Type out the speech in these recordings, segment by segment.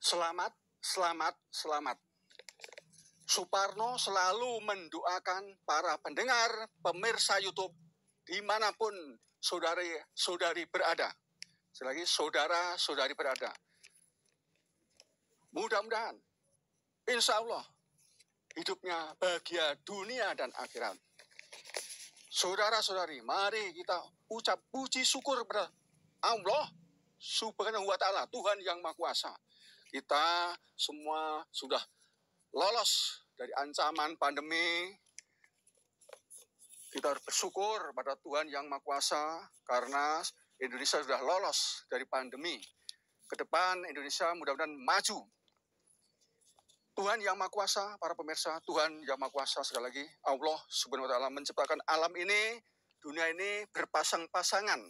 Selamat, selamat, selamat. Suparno selalu mendoakan para pendengar, pemirsa YouTube, dimanapun saudari-saudari berada. Selagi saudara-saudari berada. Mudah-mudahan, insya Allah, hidupnya bahagia dunia dan akhirat. Saudara-saudari, mari kita ucap puji syukur kepada Allah Subhanahu wa Ta'ala, Tuhan yang Maha Kuasa. Kita semua sudah lolos dari ancaman pandemi. Kita harus bersyukur pada Tuhan yang Maha Kuasa karena Indonesia sudah lolos dari pandemi. Ke depan Indonesia mudah-mudahan maju. Tuhan yang Maha Kuasa, para pemirsa, Tuhan yang Maha Kuasa sekali lagi, Allah Subhanahu wa Ta'ala menciptakan alam ini, dunia ini berpasang-pasangan.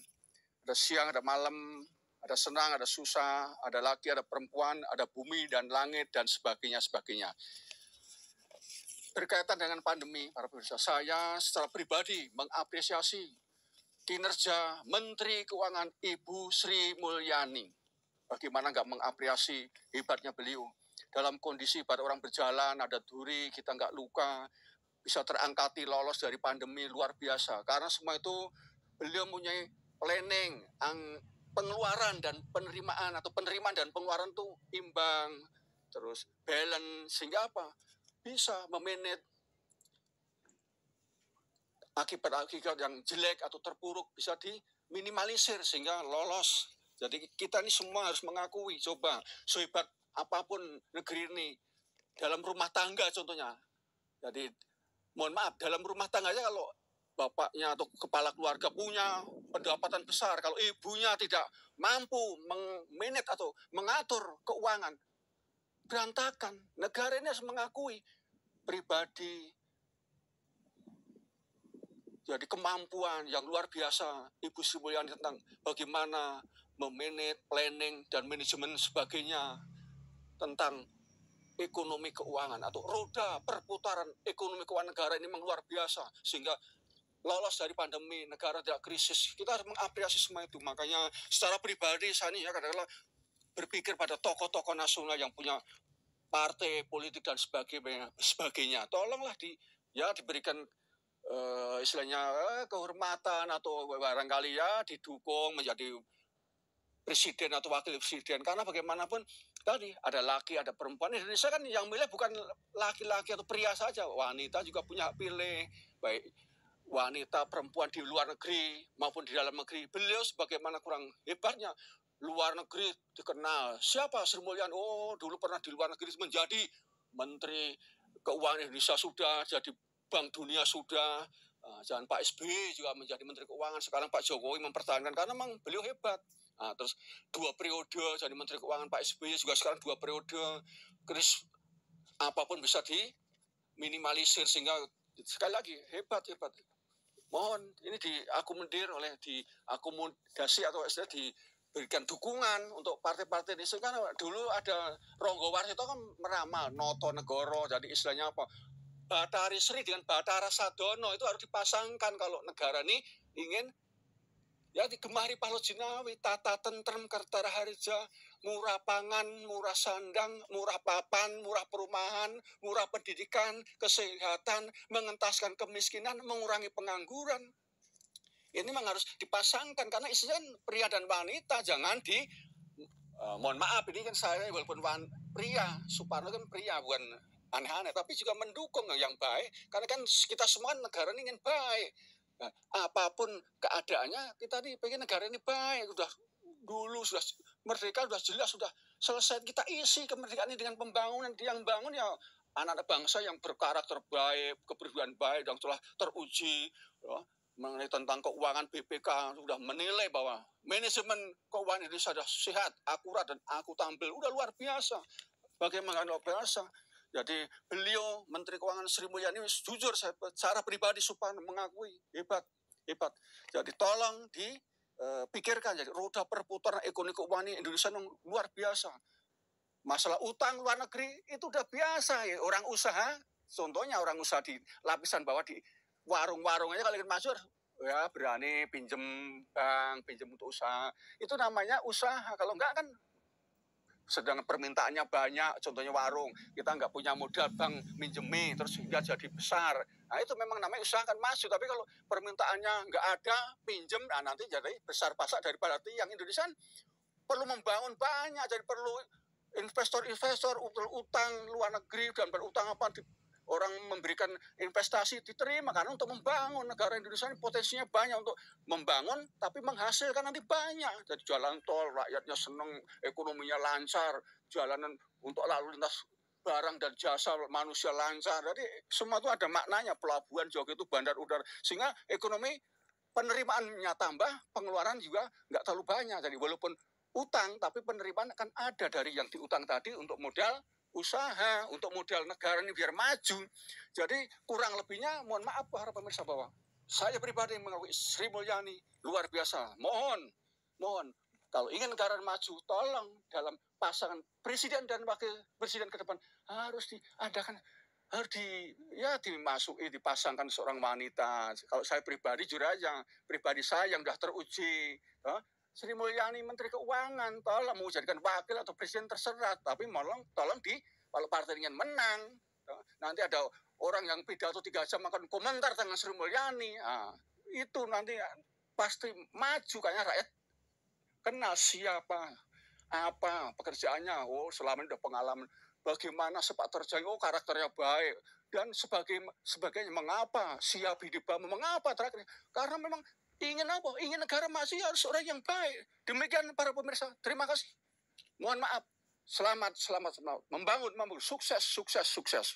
Ada siang, ada malam, ada senang, ada susah, ada laki, ada perempuan, ada bumi dan langit dan sebagainya. Berkaitan dengan pandemi, para pemirsa, saya secara pribadi mengapresiasi kinerja Menteri Keuangan Ibu Sri Mulyani. Bagaimana nggak mengapresiasi hebatnya beliau. Dalam kondisi pada orang berjalan, ada duri, kita nggak luka, bisa terangkati lolos dari pandemi, luar biasa. Karena semua itu beliau mempunyai planning, pengeluaran dan penerimaan, atau penerimaan dan pengeluaran itu imbang, terus balance, sehingga apa? Bisa memanage akibat-akibat yang jelek atau terpuruk bisa diminimalisir sehingga lolos. Jadi kita ini semua harus mengakui, coba sehebat apapun negeri ini, dalam rumah tangga contohnya. Jadi mohon maaf, dalam rumah tangga aja kalau bapaknya atau kepala keluarga punya pendapatan besar, kalau ibunya tidak mampu memanage atau mengatur keuangan, berantakan. Negara ini harus mengakui pribadi. Jadi kemampuan yang luar biasa Ibu Sri Mulyani tentang bagaimana memanage, planning, dan manajemen sebagainya tentang ekonomi keuangan atau roda perputaran ekonomi keuangan negara ini memang luar biasa sehingga lolos dari pandemi, negara tidak krisis. Kita harus mengapresiasi semua itu. Makanya secara pribadi saya ini ya kadang-kadang berpikir pada tokoh-tokoh nasional yang punya partai politik dan sebagainya. Tolonglah diberikan istilahnya kehormatan atau barangkali ya didukung menjadi presiden atau wakil presiden. Karena bagaimanapun tadi ada laki, ada perempuan. Indonesia kan yang milih bukan laki-laki atau pria saja, wanita juga punya hak pilih, baik wanita, perempuan di luar negeri maupun di dalam negeri. Beliau sebagaimana kurang hebatnya luar negeri dikenal. Siapa Sri Mulyani? Oh, dulu pernah di luar negeri menjadi Menteri Keuangan Indonesia sudah, jadi Bank Dunia sudah, jangan Pak SBY juga menjadi Menteri Keuangan. Sekarang Pak Jokowi mempertahankan karena memang beliau hebat. Terus 2 periode jadi Menteri Keuangan Pak SBY juga sekarang 2 periode. Krisis apapun bisa diminimalisir sehingga sekali lagi hebat. Mohon ini diakomodir diakomodasi atau diberikan dukungan untuk partai-partai ini. Karena dulu ada Ronggo Warsito kan meramal Noto Negoro, jadi istilahnya apa? Bathari Sri dengan Bathara Sadono itu harus dipasangkan kalau negara ini ingin ya digemari Pahlawan Jinawi, tata tentrem Kertara Harja, murah pangan, murah sandang, murah papan, murah perumahan, murah pendidikan, kesehatan, mengentaskan kemiskinan, mengurangi pengangguran. Ini memang harus dipasangkan karena isinya pria dan wanita, jangan mohon maaf ini kan saya walaupun pria, Suparno kan pria bukan aneh-aneh, tapi juga mendukung yang baik karena kan kita semua negara ini ingin baik. Nah, apapun keadaannya kita nih pengen negara ini baik. Sudah dulu sudah merdeka, sudah jelas, sudah selesai. Kita isi kemerdekaan ini dengan pembangunan. Yang bangun ya anak-anak bangsa yang berkarakter baik, kepribadian baik dan telah teruji ya. Mengenai tentang keuangan, BPK sudah menilai bahwa manajemen keuangan Indonesia sudah sehat, akurat dan akuntabel. Udah luar biasa. Bagaimana luar biasa? Jadi beliau Menteri Keuangan Sri Mulyani jujur saya secara pribadi Suparno mengakui hebat. Jadi tolong dipikirkan jadi roda perputaran ekonomi keuangan Indonesia yang luar biasa. Masalah utang luar negeri itu udah biasa ya, orang usaha. Contohnya orang usaha di lapisan bawah di warung-warung aja kalau ingin masuk ya berani pinjem bank, pinjem untuk usaha. Itu namanya usaha. Kalau enggak kan sedangkan permintaannya banyak, contohnya warung, kita nggak punya modal bank minjemi, terus hingga jadi besar. Nah itu memang namanya usaha kan maju, tapi kalau permintaannya nggak ada, pinjem, nah nanti jadi besar pasak daripada yang Indonesia perlu membangun banyak, jadi perlu investor-investor, utang luar negeri, dan berutang apa, orang memberikan investasi diterima karena untuk membangun negara Indonesia ini potensinya banyak untuk membangun, tapi menghasilkan nanti banyak. Jadi jalan tol, rakyatnya seneng, ekonominya lancar, jalanan untuk lalu lintas barang dan jasa manusia lancar. Jadi semua itu ada maknanya, pelabuhan juga itu, bandar udara, sehingga ekonomi penerimaannya tambah, pengeluaran juga nggak terlalu banyak. Jadi walaupun utang, tapi penerimaan akan ada dari yang diutang tadi untuk modal usaha, untuk modal negara ini biar maju. Jadi kurang lebihnya, mohon maaf para pemirsa, bahwa saya pribadi mengakui Sri Mulyani luar biasa. Mohon, kalau ingin negara maju, tolong dalam pasangan presiden dan wakil presiden ke depan harus diadakan, harus dimasuki, dipasangkan seorang wanita. Kalau saya pribadi, jujur aja, pribadi saya yang sudah teruji, Sri Mulyani Menteri Keuangan, tolong mau jadikan wakil atau presiden terserah, tapi tolong kalau partai ingin menang, nanti ada orang yang pidato 3 jam akan komentar tentang Sri Mulyani, itu nanti pasti maju, kayaknya rakyat kenal siapa, apa pekerjaannya, selama ini udah pengalaman, bagaimana sepak terjang, karakternya baik, dan sebagainya. Mengapa siap hidup, mengapa terakhir, karena memang ingin apa? Ingin negara maju, harus orang yang baik. Demikian para pemirsa, terima kasih. Mohon maaf. Selamat membangun, sukses.